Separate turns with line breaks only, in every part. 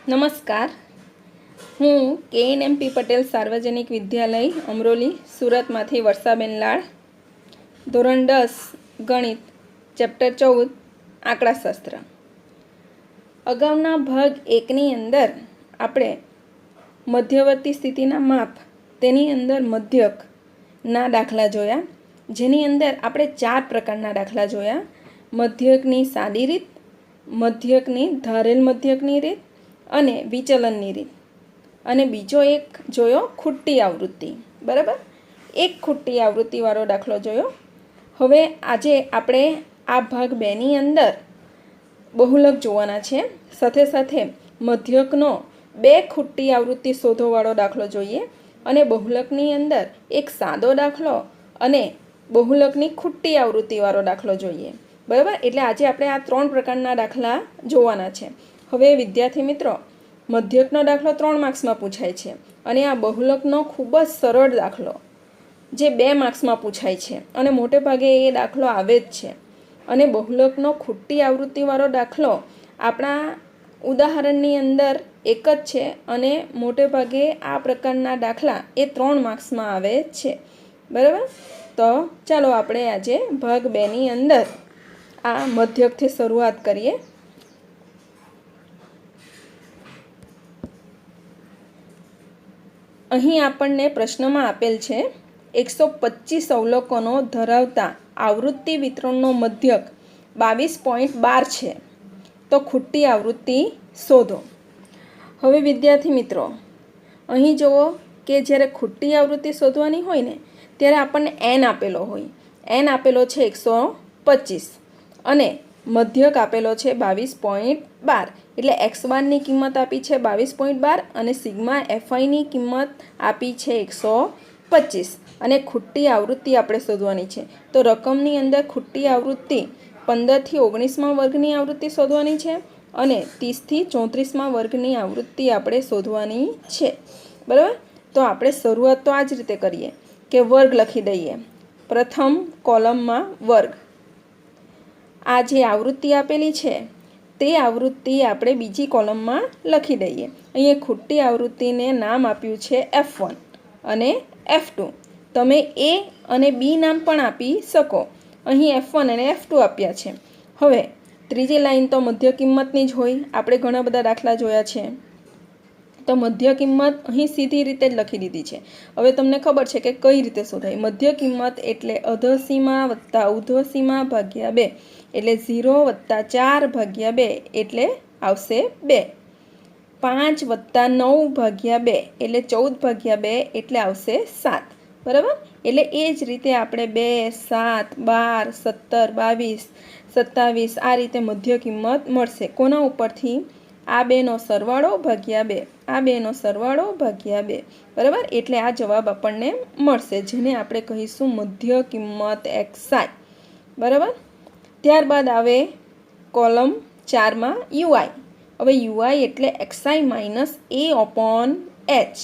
નમસ્કાર, હું KNMP પટેલ સાર્વજનિક વિદ્યાલય અમરોલી સુરતમાંથી વર્ષાબેન લાડ, ધોરણ 10 ગણિત, ચેપ્ટર 14 આંકડાશાસ્ત્ર. અગાઉના ભાગ 1ની અંદર આપણે મધ્યવર્તી સ્થિતિના માપ તેની અંદર મધ્યકના દાખલા જોયા, જેની અંદર આપણે 4 પ્રકારના દાખલા જોયા. મધ્યકની સાદી રીત, મધ્યકની ધારેલ મધ્યકની રીત અને વિચલનની રીત, અને બીજો એક જોયો ખૂટતી આવૃત્તિ. બરાબર, એક ખૂટતી આવૃત્તિવાળો દાખલો જોયો. હવે આજે આપણે આ ભાગ 2ની અંદર બહુલક જોવાના છે. સાથે સાથે મધ્યકનો 2 ખૂટતી આવૃત્તિ શોધોવાળો દાખલો જોઈએ, અને બહુલકની અંદર એક સાદો દાખલો અને બહુલકની ખૂટતી આવૃત્તિવાળો દાખલો જોઈએ. બરાબર, એટલે આજે આપણે આ 3 પ્રકારના દાખલા જોવાના છે. હવે વિદ્યાર્થી મિત્રો, મધ્યકનો દાખલો 3 માર્ક્સમાં પૂછાય છે, અને આ બહુલકનો ખૂબ જ સરળ દાખલો જે 2 માર્ક્સમાં પૂછાય છે, અને મોટે ભાગે એ દાખલો આવે જ છે. અને બહુલકનો ખૂટતી આવૃત્તિવાળો દાખલો આપણા ઉદાહરણની અંદર એક જ છે, અને મોટે ભાગે આ પ્રકારના દાખલા એ 3 માર્ક્સમાં આવે છે. બરાબર, તો ચાલો આપણે આજે ભાગ 2ની અંદર આ મધ્યકથી શરૂઆત કરીએ. અહીં આપણને પ્રશ્નમાં આપેલ છે 125 અવલોકનો ધરાવતા આવૃત્તિ વિતરણનો મધ્યક 22.12 છે, તો ખૂટતી આવૃત્તિ શોધો. હવે વિદ્યાર્થી મિત્રો, અહીં જુઓ કે જ્યારે ખૂટતી આવૃત્તિ શોધવાની હોય ને ત્યારે આપણને n આપેલો હોય. n આપેલો છે 125 અને મધ્યક આપેલો છે 22.12. એટલે x બારની કિંમત આપી છે 22.12 અને સિગ્મા fi કિંમત આપી છે 125, અને ખૂટતી આવૃત્તિ આપણે શોધવાની છે. તો રકમની અંદર ખૂટતી આવૃત્તિ 15 થી 19માં વર્ગની આવૃત્તિ શોધવાની છે, અને 30 થી 34માં વર્ગની આવૃત્તિ આપણે શોધવાની છે. બરાબર, તો આપણે શરૂઆત તો આ જ રીતે કરીએ કે વર્ગ લખી દઈએ. પ્રથમ કોલમમાં વર્ગ, આ જે આવૃત્તિ આપેલી છે તે આવૃત્તિ આપણે બીજી કોલમમાં લખી દઈએ. અહીંયા ખૂટતી આવૃત્તિને નામ આપ્યું છે F1 અને F2. તમે A અને B નામ પણ આપી શકો. અહીં F1 અને F2 આપ્યા છે. હવે ત્રીજી લાઈન તો મધ્ય કિંમતની જ હોય. આપણે ઘણા બધા દાખલા જોયા છે, તો મધ્ય કિંમત અહીં સીધી રીતે જ લખી દીધી છે. હવે તમને ખબર છે કે કઈ રીતે શોધાય. મધ્ય કિંમત એટલે અધસીમા વત્તા ઉધ્વસીમા ભાગ્યા 2, એટલે 0 વત્તા 4 ભાગ્યા 2 એટલે આવશે 2. 5 વત્તા 9 ભાગ્યા 2 એટલે 14 ભાગ્યા 2 એટલે આવશે 7. બરાબર, એટલે એ જ રીતે આપણે 2, 7, 12, 17, 22, 27 આ રીતે મધ્ય કિંમત મળશે. કોના ઉપરથી? આ બેનો સરવાળો ભાગ્યા 2, આ બેનો સરવાળો ભાગ્યા 2. બરાબર, એટલે આ જવાબ આપણને મળશે, જેને આપણે કહીશું મધ્ય કિંમત xi. બરાબર, ત્યારબાદ આવે કોલમ 4માં ui. હવે ui એટલે xi minus a upon h.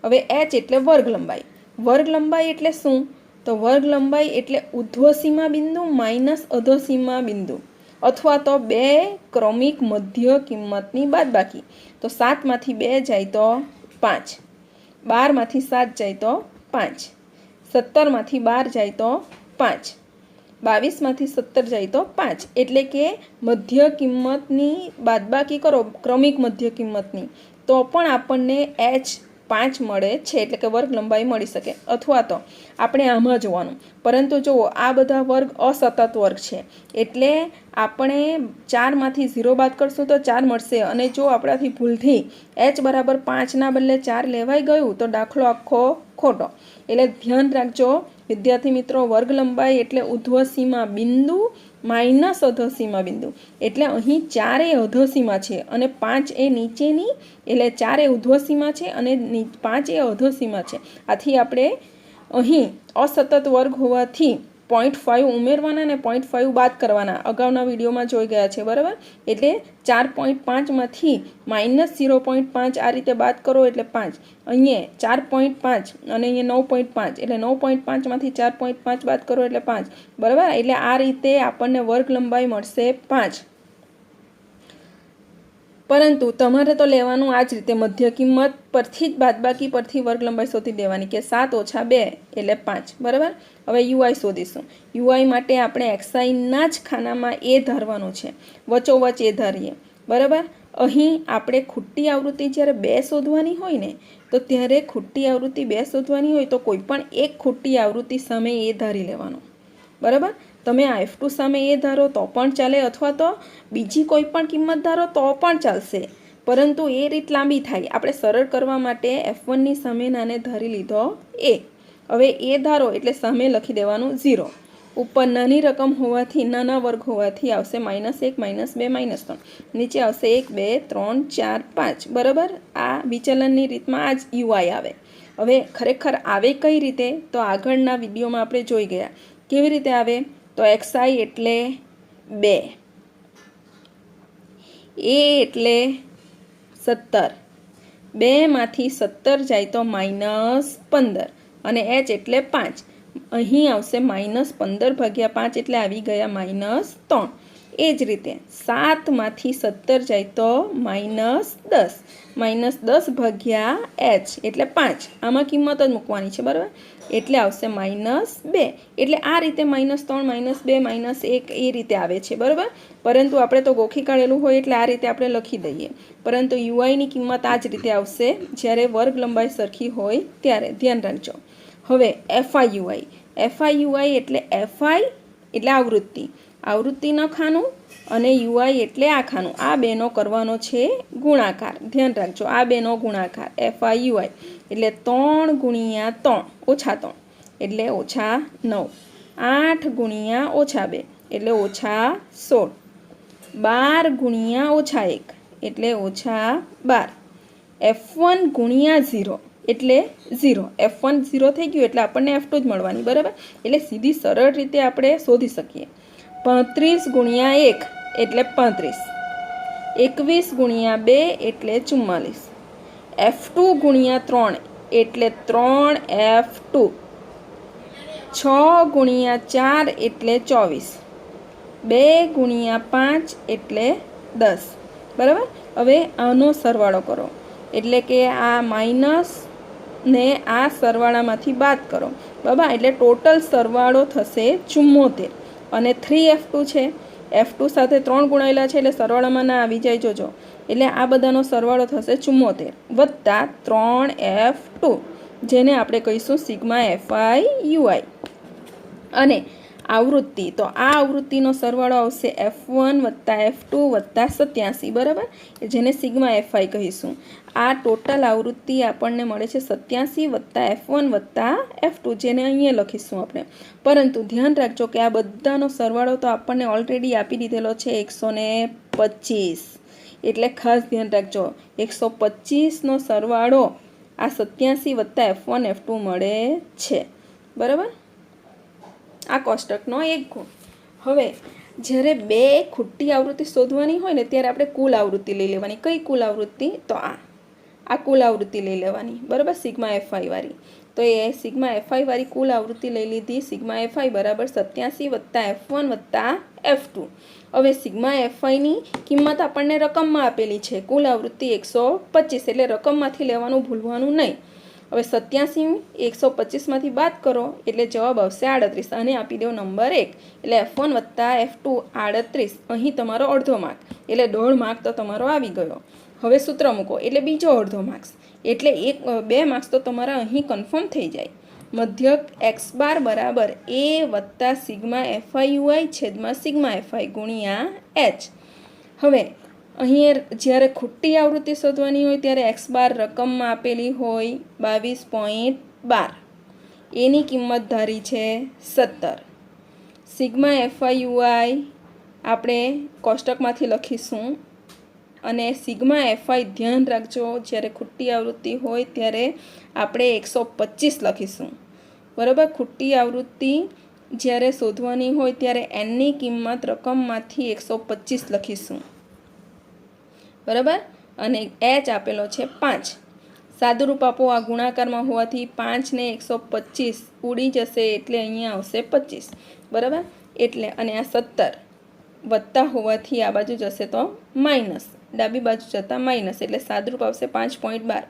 હવે h એટલે વર્ગ લંબાઈ. વર્ગ લંબાઈ એટલે શું? તો વર્ગ લંબાઈ એટલે ઉધ્વસીમા બિંદુ માઇનસ અધોસીમા બિંદુ, અથવા તો 2 ક્રમિક મધ્ય કિંમતની બાદબાકી. તો 7માંથી 2 જાય તો 5, 12માંથી 7 જાય તો 5, 17માંથી 12 જાય તો 5, 22માંથી 17 જાય તો 5. એટલે કે મધ્ય કિંમતની બાદબાકી કરો ક્રમિક મધ્ય કિંમતની, તો પણ આપણને h5 મળે છે, એટલે કે વર્ગ લંબાઈ મળી શકે. અથવા તો આપણે આમાં જોવાનું, પરંતુ જુઓ આ બધા વર્ગ અસતત વર્ગ છે, એટલે આપણે 4માંથી 0 બાદ કરશું તો 4 મળશે. અને જો આપણાથી ભૂલથી h બરાબર 5ના બદલે 4 લેવાઈ ગયું તો દાખલો આખો ખોટો. એટલે ધ્યાન રાખજો વિદ્યાર્થી મિત્રો, વર્ગ લંબાઈ એટલે ઉધ્વસીમા બિંદુ માઇનસ અધોસીમા બિંદુ. એટલે અહીં 4 એ અધોસીમા છે અને 5 એ નીચેની, એટલે 4 એ ઉધ્વસીમા છે અને 5 એ અધોસીમા છે. આથી આપણે અહીં અસતત વર્ગ હોવાથી 0.5 ઉમેરવાના અને 0.5 બાદ કરવાના. અગાઉના વિડીયોમાં જોઈ ગયા છે. બરાબર, એટલે 4.5માંથી માઇનસ 0.5 આ રીતે બાદ કરો એટલે 5. અહીંયા 4.5 અને અહીંયા 9.5, એટલે 9.5માંથી 4.5 બાદ કરો એટલે 5. બરાબર, એટલે આ રીતે આપણને વર્ગ લંબાઈ મળશે 5. પરંતુ તમારે તો લેવાનું આ જ રીતે મધ્ય કિંમત પરથી જ બાદબાકી પરથી વર્ગ લંબાઈ શોધી દેવાની કે 7 ઓછા 2 એટલે 5 બરાબર। હવે યુઆઈ શોધીશું। યુઆઈ માટે આપણે એક્સઆઈના જ ખાનામાં એ ધારવાનું છે, વચ્ચોવચ એ ધારીએ બરાબર। અહીં આપણે ખોટી આવૃત્તિ જ્યારે 2 શોધવાની હોય ને તો ત્યારે ખોટી આવૃત્તિ 2 શોધવાની હોય તો કોઈ પણ એક ખોટી આવૃત્તિ સામે એ ધારી લેવાનું બરાબર। તમે આ F2 સામે એ ધારો તો પણ ચાલે અથવા તો બીજી કોઈ પણ કિંમત ધારો તો પણ ચાલશે, પરંતુ એ રીત લાંબી થાય। આપણે સરળ કરવા માટે F1ની સામે નાને ધારી લીધો એ। હવે એ ધારો એટલે સામે લખી દેવાનું 0। ઉપર નાની રકમ હોવાથી નાના વર્ગ હોવાથી આવશે -1 -2 -3, નીચે આવશે 1 2 3 4 5 બરાબર। આ વિચલનની રીતમાં આ જ યુઆઈ આવે। હવે ખરેખર આવે કઈ રીતે તો આગળના વિડીયોમાં આપણે જોઈ ગયા કેવી રીતે આવે તો એક્સઆઈ એટલે 2, એ એટલે 17, 2 માંથી 17 જાય તો -15 અને h એટલે 5, અહીં આવશે -15 ભાગ્યા 5 એટલે આવી ગયા -3। એ જ રીતે 7 માંથી 17 જાય તો -10, -10 ભાગ્યા h એટલે 5, આમાં કિંમત જ મૂકવાની છે બરાબર, એટલે આવશે -2। એટલે આ રીતે -3 -2 -1 એ રીતે આવે છે બરાબર। પરંતુ આપણે તો ગોખી કાઢેલું હોય એટલે આ રીતે આપણે લખી દઈએ, પરંતુ યુઆઈની કિંમત આ જ રીતે આવશે જ્યારે વર્ગ લંબાઈ સરખી હોય ત્યારે, ધ્યાન રાખજો। હવે એફઆઈ એટલે એફઆઈ એટલે આવૃત્તિનો ખાનું અને યુઆઈ એટલે આ ખાનું, આ બેનો કરવાનો છે ગુણાકાર। ધ્યાન રાખજો, આ બેનો ગુણાકાર એફઆઈ યુઆઈ એટલે 3 ગુણ્યા 3 ઓછા 3 એટલે -9, 8 ગુણ્યા -2 એટલે -16, 12 ગુણ્યા -1 એટલે -12, F1 ગુણ્યા 0 એટલે 0, F1 0 થઈ ગયું એટલે આપણને F2 જ મળવાની બરાબર। એટલે સીધી સરળ રીતે આપણે શોધી શકીએ। 35 ગુણ્યા 1 એટલે 35, 21 ગુણ્યા 2 એટલે 44, F2 ગુણ્યા 3 એટલે 3F2, 6 ગુણ્યા 4 એટલે 24, 2 ગુણ્યા 5 એટલે 10 બરાબર। હવે આનો સરવાળો કરો એટલે કે આ માઇનસ ને આ સરવાળામાંથી બાદ કરો બરાબર, એટલે ટોટલ સરવાળો થશે 74 અને 3F2 છે, F2 સાથે 3 ગુણાયેલા છે એટલે સરવાળામાં ના આવી જાય જોજો, એટલે આ બધાનો સરવાળો થશે 74 વત્તા 3F2 જેને આપણે કહીશું સિગ્મા એફઆઈ યુઆઈ। અને આવૃત્તિ તો આ આવૃત્તિનો સરવાળો આવશે F1 વત્તા F2 વત્તા 87 બરાબર, જેને સિગ્મા એફઆઈ કહીશું। આ ટોટલ આવૃત્તિ આપણને મળે છે 87 વત્તા F1 વત્તા F2 જેને અહીંયા લખીશું આપણે। પરંતુ ધ્યાન રાખજો કે આ બધાનો સરવાળો તો આપણને ઓલરેડી આપી દીધેલો છે 125, એટલે ખાસ ધ્યાન રાખજો 125નો સરવાળો આ 87 વત્તા F1 F2 મળે છે બરાબર। આ કોષ્ટકનો એક ગુણ। હવે જ્યારે 2 ખોટી આવૃત્તિ શોધવાની હોય ને ત્યારે આપણે કુલ આવૃત્તિ લઈ લેવાની। કઈ કુલ આવૃત્તિ તો આ કુલ આવૃત્તિ લઈ લેવાની બરાબર, સિગ્મા એફઆઈ વાળી। તો એ સિગ્મા એફઆઈ વાળી કુલ આવૃત્તિ લઈ લીધી, સિગ્મા એફઆઈ બરાબર 87 વત્તા F1 વત્તા F2। હવે સિગ્મા એફઆઈની કિંમત આપણને રકમમાં આપેલી છે, કુલ આવૃત્તિ 125, એટલે રકમમાંથી લેવાનું ભૂલવાનું નહીં। હવે 87 125માંથી બાદ કરો એટલે જવાબ આવશે 38 અને આપી દો નંબર 1, એટલે F1 વત્તા F2 38, અહીં તમારો અડધો માર્ક એટલે 1.5 માર્ક તો તમારો આવી ગયો। હવે સૂત્ર મૂકો એટલે બીજો અડધો માર્ક્સ, એટલે 2 માર્ક્સ તો તમારા અહીં કન્ફર્મ થઈ જાય। મધ્યક x બાર બરાબર a વત્તા સિગ્મા એફઆઈ યુઆઈ છેદમાં સિગ્મા એફઆઈ ગુણ્યા h। હવે અહીં જ્યારે ખોટી આવૃત્તિ શોધવાની હોય ત્યારે x બાર રકમમાં આપેલી હોય 22.12, એની કિંમત ધારી છે 17, સિગ્મા એફઆઈ યુઆઈ આપણે કોષ્ટકમાંથી લખીશું અને સિગ્મા એફઆઈ ધ્યાન રાખજો જ્યારે ખોટી આવૃત્તિ હોય ત્યારે આપણે 125 લખીશું બરાબર। ખોટી આવૃત્તિ જ્યારે શોધવાની હોય ત્યારે એનની કિંમત રકમમાંથી 125 લખીશું બરાબર, અને h આપેલો છે 5। સાદુરૂપ આપો, આ ગુણાકારમાં હોવાથી 5 ને 125 ઉડી જશે એટલે અહીંયા આવશે 25 બરાબર, એટલે અને આ 17 વત્તા હોવાથી આ બાજુ જશે તો માઇનસ, ડાબી બાજુ જતાં માઇનસ, એટલે સાદરૂપ આવશે 5.12.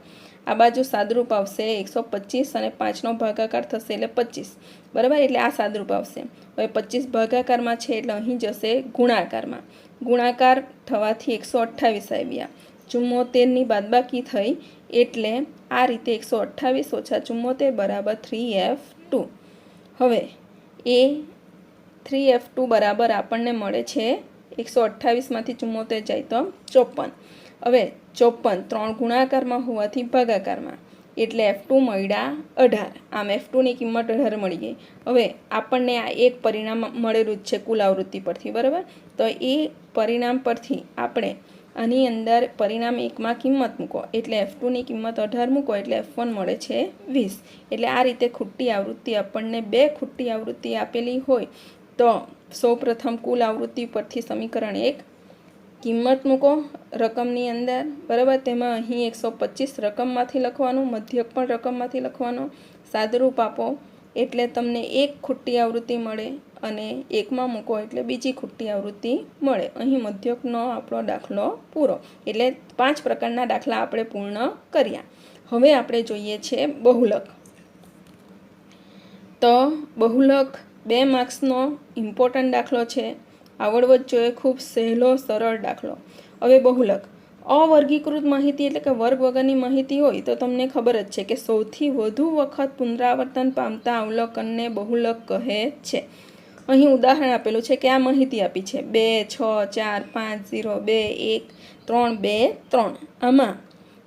આ બાજુ સાદરૂપ આવશે 125 અને 5નો ભાગાકાર થશે એટલે 25, બરાબર. એટલે આ સાદરૂપ આવશે. હવે 25 ભાગાકારમાં છે એટલે અહીં જશે ગુણાકારમાં. ગુણાકાર થવાથી 128 આવ્યા. 74ની બાદબાકી થઈ એટલે આ રીતે 128 ઓછા 74 બરાબર 3F2. હવે એ 3F2 બરાબર આપણને મળે છે 128માંથી 74 જાય તો 54. હવે 54 3 ગુણાકારમાં હોવાથી ભાગાકારમાં, એટલે F2 મળ્યા 18. આમ F2ની કિંમત 18 મળી ગઈ. હવે આપણને આ એક પરિણામ મળેલું જ છે કુલ આવૃત્તિ પરથી, બરાબર. તો એ પરિણામ પરથી આપણે આની અંદર પરિણામ 1માં કિંમત મૂકો, એટલે F2ની કિંમત 18 મૂકો એટલે F1 મળે છે 20. એટલે આ રીતે ખૂટતી આવૃત્તિ આપણને 2 ખૂટતી આવૃત્તિ આપેલી હોય તો સૌપ્રથમ કુલ આવૃત્તિ પરથી સમીકરણ 1 કિંમત મૂકો રકમની અંદર, બરાબર. તેમાં અહીં 125 રકમમાંથી લખવાનું, મધ્યક પણ રકમમાંથી લખવાનો, સાદરૂપ આપો એટલે તમને એક ખૂટતી આવૃત્તિ મળે અને એકમાં મૂકો એટલે બીજી ખૂટતી આવૃત્તિ મળે. અહીં મધ્યકનો આપણો દાખલો પૂરો. એટલે 5 પ્રકારના દાખલા આપણે પૂર્ણ કર્યા. હવે આપણે જોઈએ છે બહુલક. તો બહુલક 2 માર્ક્સનો ઇમ્પોર્ટન્ટ દાખલો છે, આવડવો જ જોઈએ, ખૂબ સહેલો સરળ દાખલો. હવે બહુલક અવર્ગીકૃત માહિતી એટલે કે વર્ગ વગરની માહિતી હોય તો તમને ખબર જ છે કે સૌથી વધુ વખત પુનરાવર્તન પામતા અવલોકનને બહુલક કહે છે. અહીં ઉદાહરણ આપેલું છે કે આ માહિતી આપી છે 2 6 4 5 0 2 1 3 2 3. આમાં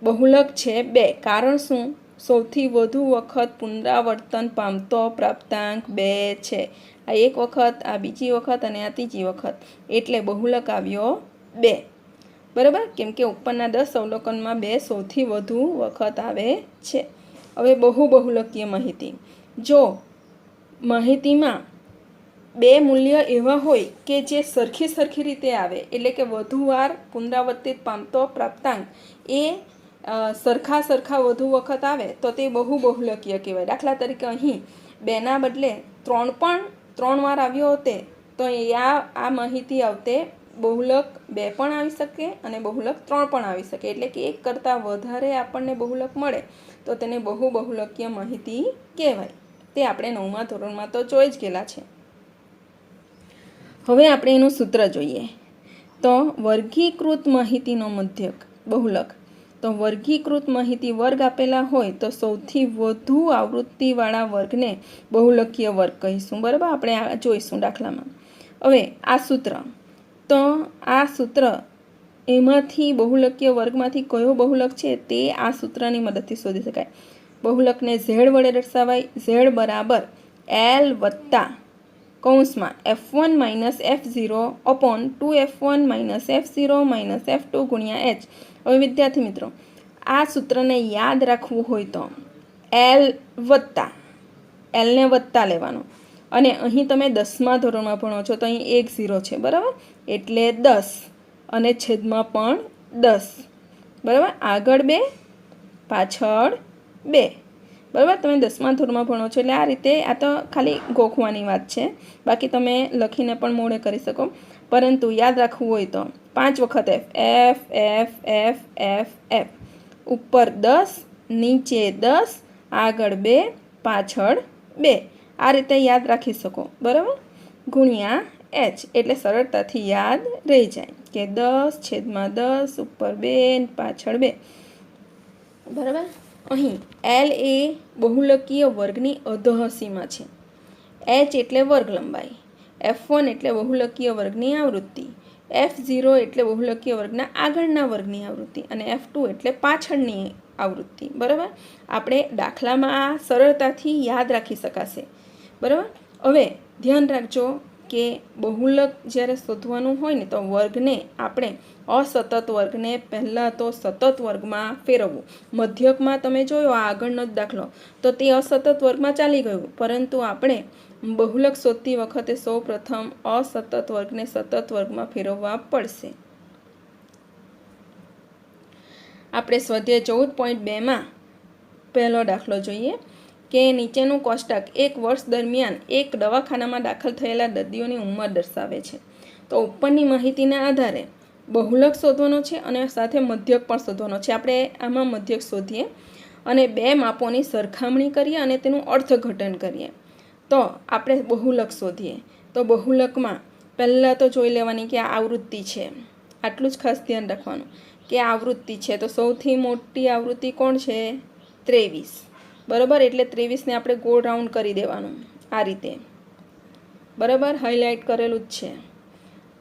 બહુલક છે 2. કારણ શું? સૌથી વધુ વખત પુનરાવર્તન પામતો પ્રાપ્તાંક 2 છે. આ એક વખત, આ બીજી વખત અને આ ત્રીજી વખત, એટલે બહુલક આવ્યો 2, બરાબર. કેમ કે ઉપરના 10 અવલોકનમાં 2 સૌથી વધુ વખત આવે છે. હવે બહુબહુલકીય માહિતી. જો માહિતીમાં 2 મૂલ્ય એવા હોય કે જે સરખી રીતે આવે, એટલે કે વધુ વાર પુનરાવર્તિત પામતો પ્રાપ્તાંક એ સરખા વધુ વખત આવે તો તે બહુબહુલકીય કહેવાય. દાખલા તરીકે અહીં 2ના બદલે 3 પણ 3 વાર આવ્યો હોતે તો આ માહિતી આવતે બહુલક 2 પણ આવી શકે અને બહુલક 3 પણ આવી શકે. એટલે કે એક કરતાં વધારે આપણને બહુલક મળે તો તેને બહુબહુલકીય માહિતી કહેવાય. તે આપણે 9મા ધોરણમાં તો જોઈ જ ગયેલા છે. હવે આપણે એનું સૂત્ર જોઈએ. તો વર્ગીકૃત માહિતીનો મધ્યક બહુલક. તો વર્ગીકૃત માહિતી વર્ગ આપેલા હોય તો સૌથી વધુ આવૃત્તિવાળા વર્ગને બહુલકીય વર્ગ કહીશું, બરાબર. આપણે આ જોઈશું દાખલામાં. હવે આ સૂત્ર, તો આ સૂત્ર એમાંથી બહુલકીય વર્ગમાંથી કયો બહુલક છે તે આ સૂત્રની મદદથી શોધી શકાય. બહુલકને Z વડે દર્શાવાય. Z બરાબર L વત્તા કૌંસમાં F1 - F0 upon 2F1 - F0 - F2 ગુણ્યા H. હવે વિદ્યાર્થી મિત્રો, આ સૂત્રને યાદ રાખવું હોય તો Lને વત્તા લેવાનો, અને અહીં તમે 10મા ધોરણમાં ભણો છો તો અહીં 1 0 છે, બરાબર. એટલે 10 અને છેદમાં પણ 10, બરાબર. આગળ 2 પાછળ 2, બરાબર. તમે 10મા ધોરણમાં ભણો છો એટલે આ રીતે, આ તો ખાલી ગોખવાની વાત છે, બાકી તમે લખીને પણ મોડે કરી શકો. પરંતુ યાદ રાખવું હોય તો 5 વખત F F F F F, ઉપર 10, નીચે 10, આગળ 2, પાછળ 2, આ રીતે યાદ રાખી શકો, બરાબર. ગુણ્યા H, એટલે સરળતાથી યાદ રહી જાય કે 10/10 ઉપર 2 પાછળ 2, બરાબર. અહીં L એ બહુલકીય વર્ગની અધઃસીમા છે. H એટલે વર્ગ લંબાઈ, F1 એટલે બહુલકીય વર્ગની આવૃત્તિ, F0 એટલે બહુલકીય વર્ગના આગળના વર્ગની આવૃત્તિ અને F2 એટલે પાછળની આવૃત્તિ, બરાબર. આપણે દાખલામાં આ સરળતાથી યાદ રાખી શકાશે, બરાબર. હવે ધ્યાન રાખજો કે બહુલક જ્યારે શોધવાનું હોય ને તો વર્ગને આપણે અસતત વર્ગને પહેલાં તો સતત વર્ગમાં ફેરવવું. મધ્યકમાં તમે જોયો આ આગળનો જ દાખલો, તો તે અસતત વર્ગમાં ચાલી ગયું, પરંતુ આપણે બહુલક શોધતી વખતે સૌ પ્રથમ અસતત વર્ગને સતત વર્ગમાં ફેરવવા પડશે. આપણે સ્વાધ્યાય 14.2માં પહેલો દાખલો જોઈએ કે નીચેનું કોષ્ટક 1 વર્ષ દરમિયાન એક દવાખાનામાં દાખલ થયેલા દર્દીઓની ઉંમર દર્શાવે છે. તો ઉપરની માહિતીના આધારે બહુલક શોધવાનો છે અને સાથે મધ્યક પણ શોધવાનો છે. આપણે આમાં મધ્યક શોધીએ અને બે માપોની સરખામણી કરીએ અને તેનું અર્થઘટન કરીએ. તો આપણે બહુલક શોધીએ. તો બહુલકમાં પહેલાં તો જોઈ લેવાની કે આ આવૃત્તિ છે. આટલું જ ખાસ ધ્યાન રાખવાનું કે આવૃત્તિ છે. તો સૌથી મોટી આવૃત્તિ કોણ છે? 23. બરાબર, એટલે 23ને આપણે ગોળ રાઉન્ડ કરી દેવાનું આ રીતે. બરાબર, હાઇલાઇટ કરેલું જ છે.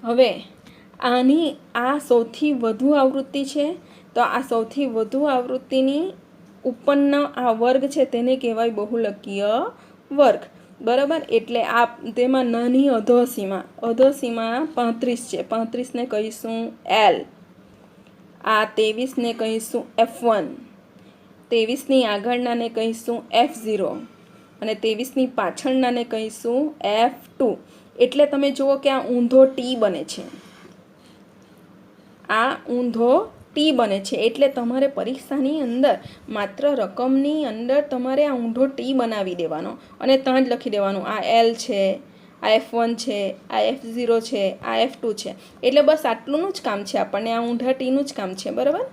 હવે આની આ સૌથી વધુ આવૃત્તિ છે. તો આ સૌથી વધુ આવૃત્તિની ઉપરનો આ વર્ગ છે તેને કહેવાય બહુલકીય વર્ગ. બરાબર, એટલે આ તેમાં નાની અધોસીમા 35 છે. 35ને કહીશું L. આ 23ને કહીશું F1. 23ની આગળનાને કહીશું F0 અને 23ની પાછળનાને કહીશું F2. એટલે તમે જુઓ કે આ ઊંધો ટી બને છે. આ ઊંધો ટી બને છે. એટલે તમારે પરીક્ષાની અંદર માત્ર રકમની અંદર તમારે આ ઊંધો ટી બનાવી દેવાનો અને ત્યાં જ લખી દેવાનું આ L છે, આ F1 છે, આ F0 છે, આ F2 છે. એટલે બસ આટલુંનું જ કામ છે. આપણને આ ઊંધા ટીનું જ કામ છે. બરાબર,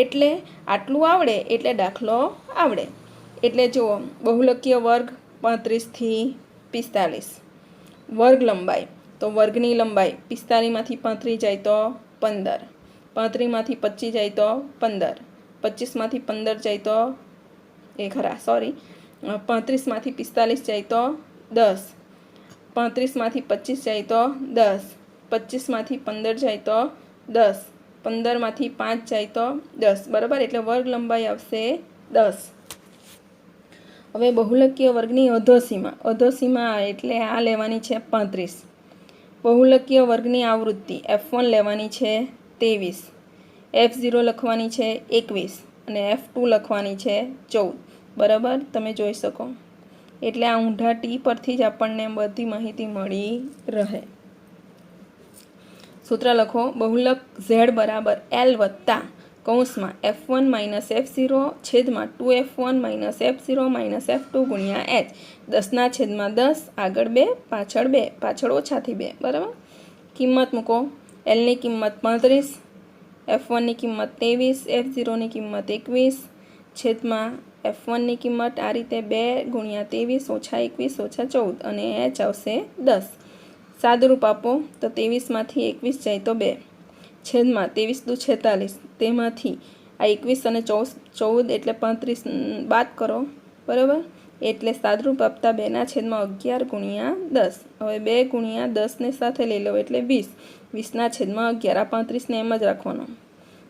એટલે આટલું આવડે એટલે દાખલો આવડે. એટલે જુઓ, બહુલકીય વર્ગ 35 થી 45. વર્ગ લંબાઈ, તો વર્ગની લંબાઈ 45માંથી 35 જાય તો 15, 35માંથી 25 જાય તો 15, 25માંથી 15 જાય તો 35માંથી 45 જાય તો 10, 35માંથી 25 જાય તો 10, 25માંથી 15 જાય તો 10, 15માંથી 5 જાય તો 10. બરાબર, એટલે વર્ગ લંબાઈ આવશે 10. હવે બહુલકીય વર્ગની અધોસીમા એટલે આ લેવાની છે 35. બહુલકીય વર્ગની આવૃત્તિ F1 લેવાની છે 23, F0 લખવાની છે 21 અને F2 લખવાની છે 14. બરાબર, તમે જોઈ શકો. એટલે આ ઊંધા ટી પરથી જ આપણને બધી માહિતી મળી રહે. સૂત્ર લખો. બહુલક Z બરાબર L વત્તા કૌંસમાં F1 માઇનસ F0 છેદમાં 2F1 minus F0 minus F2 ગુણ્યા H. 10ના છેદમાં 10, આગળ 2, પાછળ 2, પાછળ ઓછાથી 2. બરાબર, કિંમત મૂકો. Lની કિંમત 35, F1ની કિંમત 23, F0ની કિંમત 21 છેદમાં F1ની કિંમત આ રીતે 2 ગુણ્યા 23 ઓછા 21 ઓછા 14 અને H આવશે 10. સાદુરૂપ આપો તો 23માંથી 21 જાય તો 2 છેદમાં 23 દુ 46. તેમાંથી આ 21 અને 14 એટલે 35 બાદ કરો. બરાબર, એટલે સાદુરૂપ આપતા 2ના છેદમાં 11 ગુણ્યા 10. હવે 2 ગુણ્યા 10ને સાથે લઈ લો એટલે 20. 20ના છેદમાં 11. આ 35ને એમ જ રાખવાનો.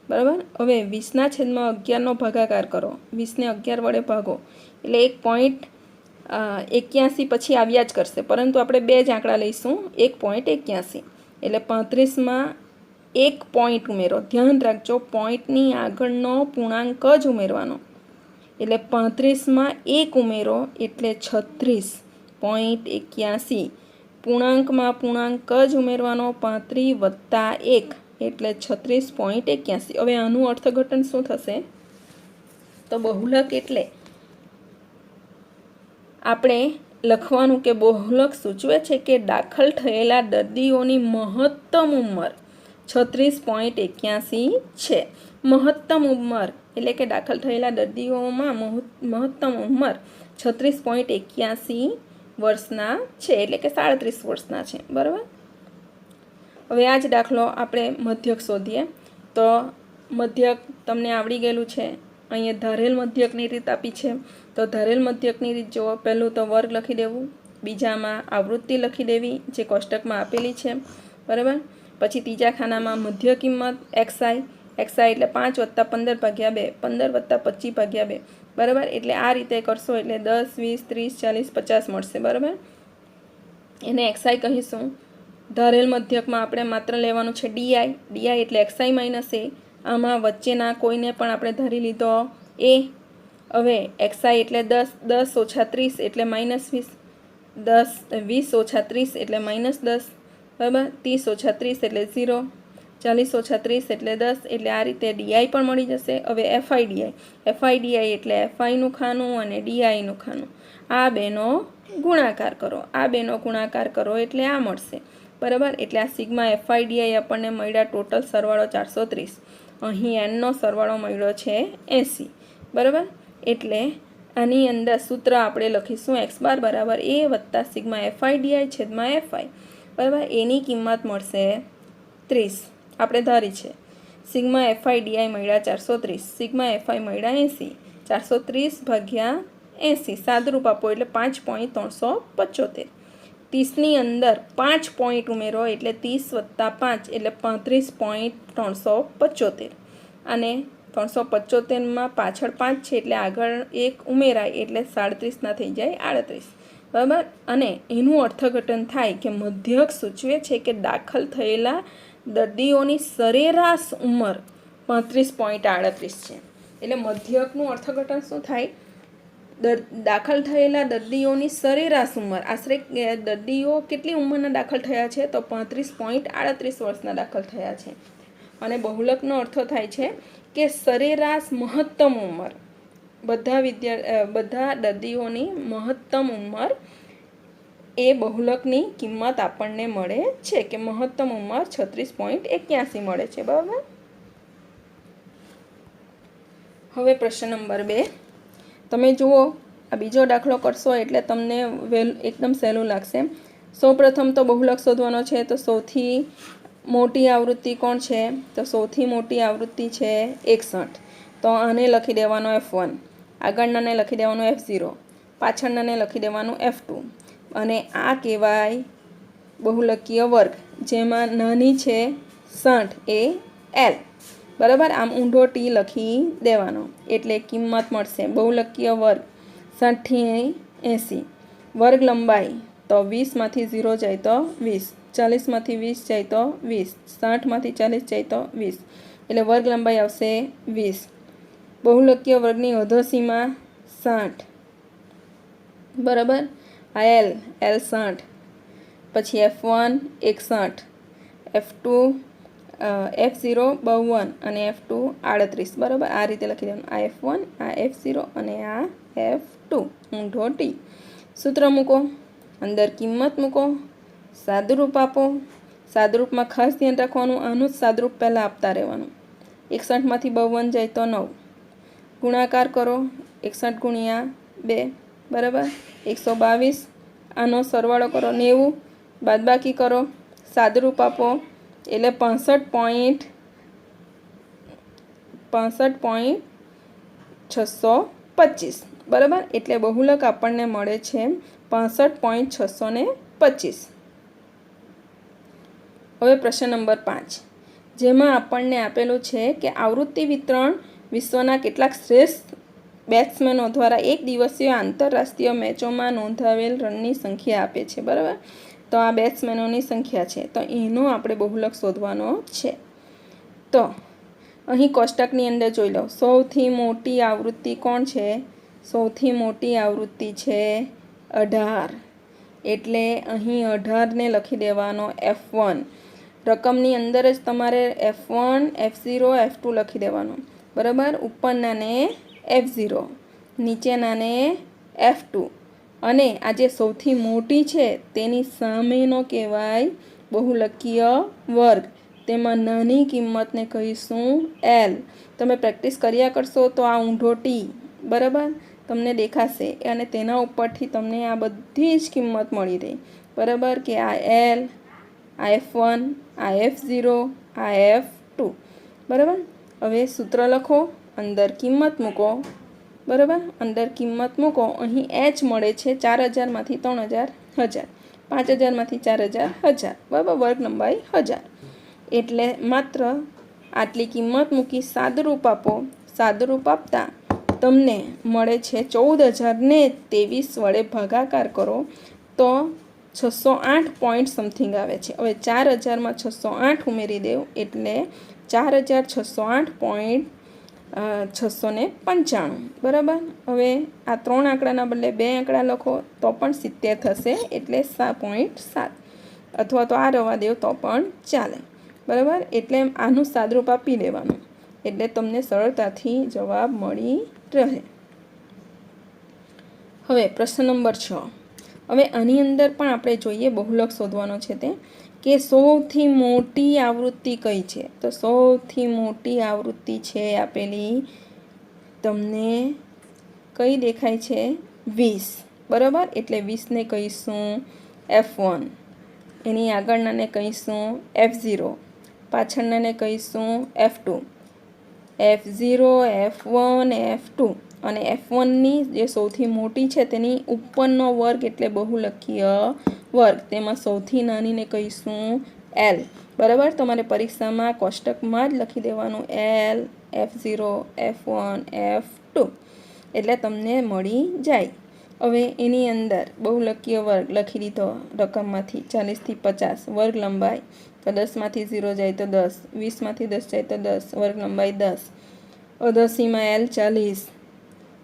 બરાબર, હવે 20ના છેદમાં 11નો ભાગાકાર કરો. 20ને 11 વડે ભાગો એટલે 1.81 પછી આવ્યા જ કરશે, પરંતુ આપણે બે જ આંકડા લઈશું. 1.81 એટલે 35માં 1 પોઈન્ટ ઉમેરો. ધ્યાન રાખજો, પોઈન્ટની આગળનો પૂર્ણાંક જ ઉમેરવાનો. એટલે 35માં 1 ઉમેરો એટલે 36.81. પૂર્ણાંકમાં પૂર્ણાંક જ ઉમેરવાનો. 35 વત્તા 1 એટલે 36.81. હવે આનું અર્થઘટન શું થશે? તો બહુલક એટલે આપણે લખવાનું કે બહુલક સૂચવે છે કે દાખલ થયેલા દર્દીઓની મહત્તમ ઉંમર 36.81 છે. મહત્તમ ઉંમર એટલે કે દાખલ થયેલા દર્દીઓમાં મહત્તમ ઉંમર 36.81 વર્ષના છે, એટલે કે 37 વર્ષના છે. બરાબર, હવે આ જ દાખલો આપણે મધ્યક શોધીએ. તો મધ્યક તમને આવડી ગયેલું છે. અહીંયા ધારેલ મધ્યકની રીત આપી છે. તો ધારેલ મધ્યકની રીત જુઓ. પહેલું તો વર્ગ લખી દેવું, બીજામાં આવૃત્તિ લખી દેવી જે કોષ્ટકમાં આપેલી છે. બરાબર, પછી ત્રીજા ખાનામાં મધ્ય કિંમત XI એટલે 5 વત્તા 15 ભાગ્યા 2, 15 વત્તા 25 ભાગ્યા 2. બરાબર, એટલે આ રીતે કરશો એટલે 10, 20, 30, 40, 50 મળશે. બરાબર, એને XI કહીશું. ધારેલ મધ્યકમાં આપણે માત્ર લેવાનું છે DI એટલે XI માઇનસ A. આમાં વચ્ચેના કોઈને પણ આપણે ધારી લીધો A. હવે XI એટલે 10 ઓછા 30 એટલે -20, 20 ઓછા 30 એટલે -10. બરાબર, 30 ઓછા 30 એટલે 0, 40 ઓછા 30 એટલે 10. એટલે આ રીતે DI પણ મળી જશે. હવે FIDI એટલે FIનું ખાનું અને DIનું ખાનું. આ બેનો ગુણાકાર કરો એટલે આ મળશે. બરાબર. એટલે આ સિગ્મા FIDI આપણને મળ્યા ટોટલ સરવાળો 430. અહીં એનનો સરવાળો મળ્યો છે 80. બરાબર. એટલે આની અંદર સૂત્ર આપણે લખીશું x બાર બરાબર a વત્તા સિગ્મા FIDI છેદમાં FI. બરાબર. એની કિંમત મળશે 30 આપણે ધારી છે. સિગ્મા FIDI મળ્યા 430, સિગ્મા FI મળ્યા 80. 430 ભાગ્યા 80 સાદરૂપ આપો એટલે 5.375. 30ની અંદર 5 પોઈન્ટ ઉમેરો એટલે 30 વત્તા 5 એટલે 35.375. અને 375માં પાછળ 5 છે એટલે આગળ 1 ઉમેરાય એટલે 37ના થઈ જાય 38. બરાબર. અને એનું અર્થઘટન થાય કે મધ્યક સૂચવે છે કે દાખલ થયેલા દર્દીઓની સરેરાશ ઉંમર 35.38 છે. એટલે મધ્યકનું અર્થઘટન શું થાય? દાખલ થયેલા દર્દીઓની સરેરાશ ઉંમર, આશરે દર્દીઓ કેટલી ઉંમરના દાખલ થયા છે? તો 35.38 વર્ષના દાખલ થયા છે. અને બહુલકનો અર્થ થાય છે કે સરેરાશ મહત્તમ ઉંમર, બધા દર્દીઓની મહત્તમ ઉંમર એ બહુલકની કિંમત આપણને મળે છે કે મહત્તમ ઉંમર 36.81 મળે છે. બરાબર. હવે પ્રશ્ન નંબર 2 તમે જુઓ. આ બીજો દાખલો કરશો એટલે તમને એકદમ સહેલું લાગશે. સૌપ્રથમ તો બહુલક શોધવાનો છે. તો સૌથી મોટી આવૃત્તિ કોણ છે? તો સૌથી મોટી આવૃત્તિ છે 61. તો આને લખી દેવાનો F1, આગળનાને લખી દેવાનું F0, પાછળનાને લખી દેવાનું F2. અને આ કહેવાય બહુલકીય વર્ગ, જેમાં નાની છે 60 એ L. બરાબર. આમ ઊંધો ટી લખી દેવાનો એટલે કિંમત મળશે બહુલકીય વર્ગ 60 થી 80. વર્ગ લંબાઈ તો 20માંથી 0 જાય તો 20, 40માંથી 20 જાય તો 20, 60માંથી 40 જાય તો 20. એટલે વર્ગ લંબાઈ આવશે 20. બહુલકીય વર્ગની અધોસીમા 60. બરાબર. આ L 60, પછી F1 61, F2 F0 52 અને F2 38. બરાબર. આ રીતે લખી દેવાનું. આ F1, આ F0 અને આ F2 ઊંધો ટી. સૂત્ર મૂકો, અંદર કિંમત મૂકો, સાદુરૂપ આપો. સાદુરૂપમાં ખાસ ધ્યાન રાખવાનું, આનું જ સાદુરૂપ પહેલાં આપતા રહેવાનું. 61માંથી 52 જાય તો 9. ગુણાકાર કરો 61 ગુણ્યા 2. બરાબર. 122. આનો સરવાળો કરો 90. બાદબાકી કરો, સાદુરૂપ આપો એટલે 65.625. બરાબર. એટલે બહુલક આપણને મળે છે 65.625. હવે પ્રશ્ન નંબર 5 જેમાં આપણને આપેલું છે કે આવૃત્તિ વિતરણ વિશ્વના કેટલાક શ્રેષ્ઠ બેટ્સમેનો દ્વારા એક દિવસીય આંતરરાષ્ટ્રીય મેચોમાં નોંધાવેલ રનની સંખ્યા આપે છે. બરાબર. તો આ બેટ્સમેનોની સંખ્યા છે. તો એનો આપણે બહુલક શોધવાનો છે. તો અહીં કોષ્ટકની અંદર જોઈ લો. સૌથી મોટી આવૃત્તિ કોણ છે? સૌથી મોટી આવૃત્તિ છે 18. એટલે અહીં 18ને લખી દેવાનો F1. રકમની અંદર જ તમારે F1, F0, F2 લખી દેવાનું. બરાબર. ઉપરનાને F0, નીચેનાને F2. અને આ જે સૌથી મોટી છે તેની સામેનો કહેવાય બહુલકીય વર્ગ. તેમાં નાની કિંમતને કહીશું L. તમે પ્રેક્ટિસ કર્યા કરશો તો આ ઊંધો ટી બરાબર તમને દેખાશે અને તેના ઉપરથી તમને આ બધી જ કિંમત મળી રહે. બરાબર. કે આ L, આ F1, આ F0, આ F2. બરાબર. હવે સૂત્ર લખો, અંદર કિંમત મૂકો. બરાબર. અંદર કિંમત મૂકો. અહીં H મળે છે 4000માંથી 3000 1000, 5000માંથી 4000 1000. બરાબર. વર્ગ લંબાઈ 1000. એટલે માત્ર આટલી કિંમત મૂકી સાદુરૂપ આપો. સાદુરૂપ આપતા તમને મળે છે 14000ને 23 વડે ભાગાકાર કરો તો 608 પોઈન્ટ સમથિંગ આવે છે. હવે 4000માં 608 ઉમેરી દેવું એટલે 4608.695. બરાબર. હવે આ 3 આંકડાના બદલે 2 આંકડા લખો તો પણ 70 થશે એટલે 7.7, અથવા તો આ રવા દેવ તો પણ ચાલે. બરાબર. એટલે આનું સાદરૂપ આપી દેવાનું એટલે તમને સરળતાથી જવાબ મળી રહે. હવે પ્રશ્ન નંબર 6. હવે આની અંદર પણ આપણે જોઈએ બહુલક શોધવાનો છે તે કે સૌથી મોટી આવૃત્તિ કઈ છે? તો સૌથી મોટી આવૃત્તિ છે આપેલી તમને કઈ દેખાય છે? 20, બરાબર. એટલે 20ને કહીશું F1, એની આગળનાને કહીશું F0, પાછળનાને કહીશું F2. F0, F1, F2 અને F1ની જે સૌથી મોટી છે તેની ઉપરનો વર્ગ એટલે બહુલકીય વર્ગ, તેમાં સૌથી નાનીને કહીશું L, બરાબર. તમારે પરીક્ષામાં કોષ્ટકમાં જ લખી દેવાનું L, F0, F1, F2, એટલે તમને મળી જાય. હવે એની અંદર બહુલકીય વર્ગ લખી દીધો રકમમાંથી 40થી 50, વર્ગ લંબાઈ તો 10માંથી 0 જાય તો 10, 20માંથી 10 જાય તો 10, વર્ગ લંબાઈ 10, અધસીમાં L 40,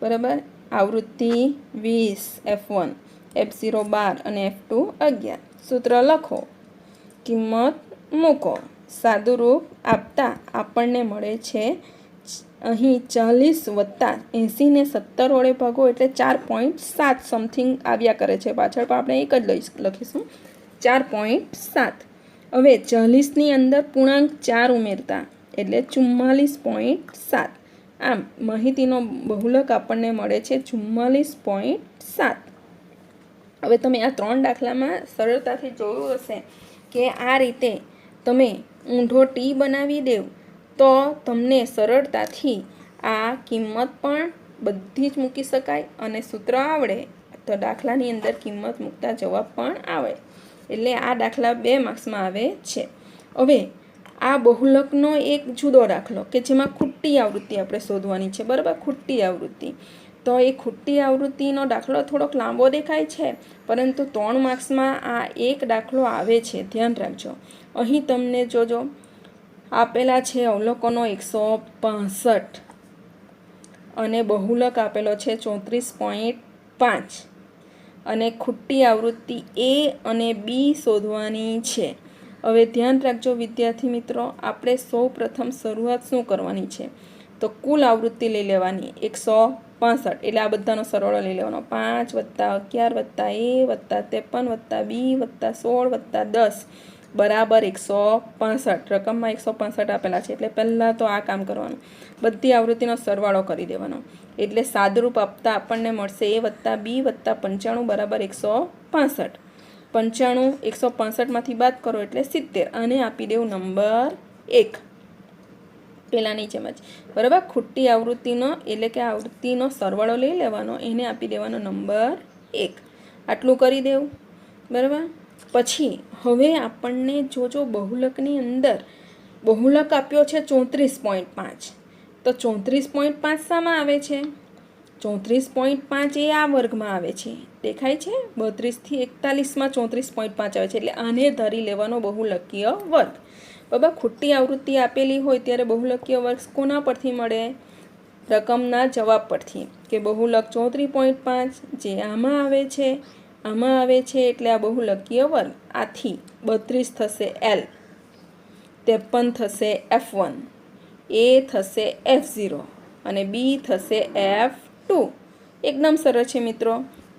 બરાબર. આવૃત્તિ 20, F1, F0 12 અને F2 11. સૂત્ર લખો, કિંમત મૂકો, સાદુરૂપ આપતા આપણને મળે છે અહીં 40 વત્તા 80ને 17 વડે ભાગો એટલે 4.7 સમથિંગ આવ્યા કરે છે. પાછળ પણ આપણે એક જ લખીશું 4.7. હવે 40ની અંદર પૂર્ણાંક 4 ઉમેરતા એટલે 44.7. આમ માહિતીનો બહુલક આપણને મળે છે 44.7. હવે તમે આ 3 દાખલામાં સરળતાથી જોયું હશે કે આ રીતે તમે ઊંધો ટી બનાવી દેવ તો તમને સરળતાથી આ કિંમત પણ બધી જ મૂકી શકાય અને સૂત્ર આવડે તો દાખલાની અંદર કિંમત મૂકતા જવાબ પણ આવે. એટલે આ દાખલા 2 માર્ક્સમાં આવે છે. હવે આ બહુલકનો એક જુદો દાખલો કે જેમાં ખૂટી આવૃત્તિ આપણે શોધવાની છે, બરાબર. ખૂટી આવૃત્તિ, તો એ ખૂટી આવૃત્તિનો દાખલો થોડોક લાંબો દેખાય છે, પરંતુ 3 માર્ક્સમાં આ એક દાખલો આવે છે, ધ્યાન રાખજો. અહીં તમને જોજો આપેલા છે અવલોકનો 165 અને બહુલક આપેલો છે 34.5 અને ખૂટી આવૃત્તિ A અને B શોધવાની છે. હવે ધ્યાન રાખજો વિદ્યાર્થી મિત્રો, આપણે સૌ પ્રથમ શરૂઆત શું કરવાની છે? તો કુલ આવૃત્તિ લઈ લેવાની 165, એટલે આ બધાનો સરવાળો લઈ લેવાનો 5 + 11 + A + 53 + B + 16 + 10 બરાબર 165. રકમમાં 165 આપેલા છે એટલે પહેલાં તો આ કામ કરવાનું, બધી આવૃત્તિનો સરવાળો કરી દેવાનો. એટલે સાદરૂપ આપતા આપણને મળશે A + B + 95 બરાબર 165. 95 165માંથી બાદ કરો એટલે 70. આને આપી દેવું નંબર 1, પેલાની જેમ જ, બરાબર. ખૂટી આવૃત્તિનો એટલે કે આવૃત્તિનો સરવાળો લઈ લેવાનો, એને આપી દેવાનો નંબર 1. આટલું કરી દેવું, બરાબર. પછી હવે આપણને જોજો બહુલકની અંદર બહુલક આપ્યો છે 34.5, તો 34.5 શામાં આવે છે? 34.5 એ આ વર્ગમાં આવે છે, દેખાય છે. 32થી 41માં 34.5 આવે છે, એટલે આને ધરી લેવાનો બહુલકીય વર્ગ, બરાબર. ખૂટી આવૃત્તિ આપેલી હોય ત્યારે બહુલકીય વર્ગ કોના પરથી મળે? રકમના જવાબ પરથી, કે બહુલક 34.5 જે આમાં આવે છે એટલે આ બહુલકીય વર્ગ. આથી 32 થશે L, 53 થશે F1, A થશે F0 અને B થશે F2. એકદમ સરળ છે મિત્રો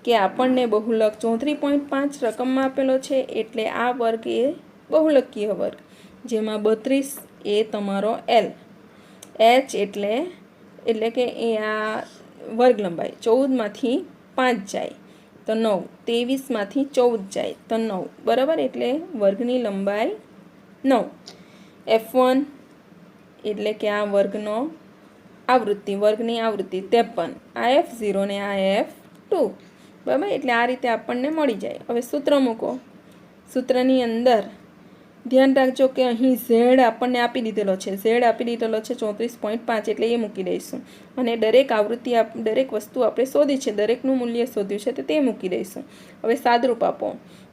કે આપણને બહુલક 34.5 રકમમાં આપેલો છે એટલે આ વર્ગ એ બહુલકીય વર્ગ, જેમાં 32 એ તમારો L, H એટલે કે એ આ વર્ગ લંબાઈ 14માંથી 5 જાય તો 9, 23માંથી 14 જાય તો 9, બરાબર. એટલે વર્ગની લંબાઈ 9. F1 એટલે કે આ વર્ગની આવૃત્તિ 53, આ F0 ને આ F2, બરાબર. એટલે આ રીતે આપણને મળી જાય. હવે સૂત્ર મૂકો. સૂત્રની અંદર ધ્યાન રાખજો કે અહીં Z આપણને આપી દીધેલો છે, Z આપી દીધેલો છે 34.5, એટલે એ મૂકી દઈશું. અને દરેક આવૃત્તિ દરેક વસ્તુ આપણે શોધી છે, દરેકનું મૂલ્ય શોધ્યું છે તો તે મૂકી દઈશું. હવે સાદરૂપ આપો,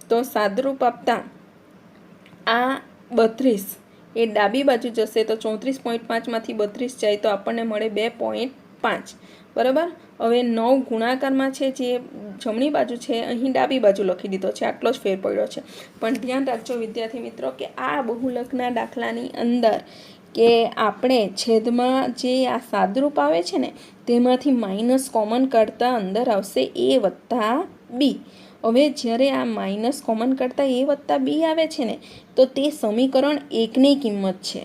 તો સાદરૂપ આપતા આ 32 એ ડાબી બાજુ જશે તો 34.5માંથી 32 જાય તો આપણને મળે 2.5, બરાબર. હવે 9 ગુણાકારમાં છે જે જમણી બાજુ છે, અહીં ડાબી બાજુ લખી દીધો છે, આટલો જ ફેર પડ્યો છે. પણ ધ્યાન રાખજો વિદ્યાર્થી મિત્રો કે આ બહુલકના દાખલાની અંદર કે આપણે છેદમાં જે આ સાદરૂપ આવે છે ને તેમાંથી માઇનસ કોમન કાઢતા અંદર આવશે A + B. હવે જ્યારે આ માઇનસ કોમન કરતાં એ વત્તા બી આવે છે ને, તો તે સમીકરણ એકની કિંમત છે.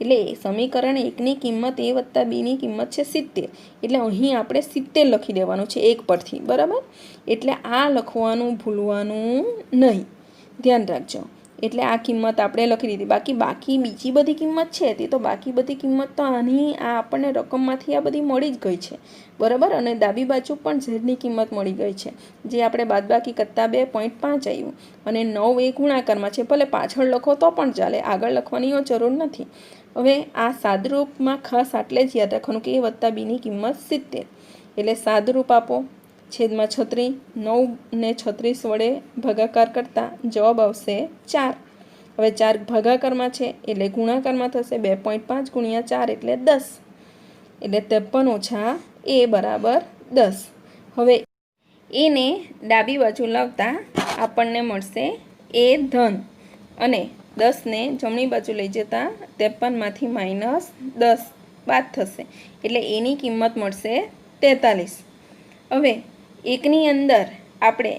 એટલે સમીકરણ એકની કિંમત એ વત્તા બીની કિંમત છે 70. એટલે અહીં આપણે 70 લખી દેવાનું છે એક પરથી, બરાબર. એટલે આ લખવાનું ભૂલવાનું નહીં, ધ્યાન રાખજો. એટલે આ કિંમત આપણે લખી દીધી. બાકી બીજી બધી કિંમત છે તે તો બાકી બધી કિંમત તો આની આ આપણને રકમમાંથી આ બધી મળી જ ગઈ છે, બરાબર. અને ડાબી બાજુ પણ ઝેડની કિંમત મળી ગઈ છે, જે આપણે બાદબાકી કરતાં 2.5 આવ્યું. અને 9 એ ગુણાકારમાં છે, ભલે પાછળ લખો તો પણ ચાલે, આગળ લખવાની જરૂર નથી. હવે આ સાદરૂપમાં ખાસ આટલે જ યાદ રાખવાનું કે એ વત્તા બીની કિંમત 70. એટલે સાદરૂપ આપો, છેદમાં 36, 9 ને 36 વડે ભાગાકાર કરતાં જવાબ આવશે 4. હવે 4 ભાગાકારમાં છે એટલે ગુણાકારમાં થશે 2.5 ગુણ્યા 4 એટલે 10. એટલે 53 ઓછા એ બરાબર 10. હવે એને ડાબી બાજુ લાવતા આપણને મળશે એ ધન, અને 10ને જમણી બાજુ લઈ જતાં 53માંથી -10 બાદ થશે. એટલે એની કિંમત મળશે 43. હવે એકની અંદર આપણે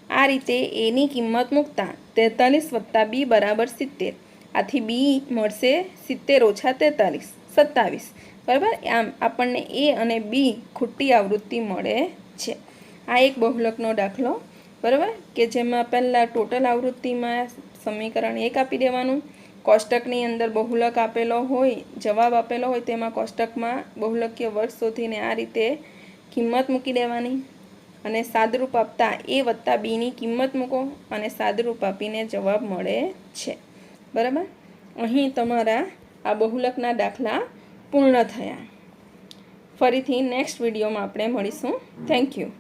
આ રીતે એની કિંમત મૂકતા 43 વત્તા બી બરાબર 70. આથી બી મળશે 70 ઓછા 43, 27, બરાબર. આમ આપણને એ અને બી ખોટી આવૃત્તિ મળે છે. આ એક બહુલકનો દાખલો, બરાબર, કે જેમાં પહેલાં ટોટલ આવૃત્તિમાં સમીકરણ 1 આપી દેવાનું, કોષ્ટકની અંદર બહુલક આપેલો હોય, જવાબ આપેલો હોય તેમાં કોષ્ટકમાં બહુલકીય વર્ગ શોધીને આ રીતે કિંમત મૂકી દેવાની, અને સાદરૂપ આપતા એ વત્તા બીની કિંમત મૂકો અને સાદરૂપ આપીને જવાબ મળે છે, બરાબર. અહીં તમારા આ બહુલકના દાખલા પૂર્ણ થયા. ફરીથી નેક્સ્ટ વિડીયોમાં આપણે મળીશું. Thank you.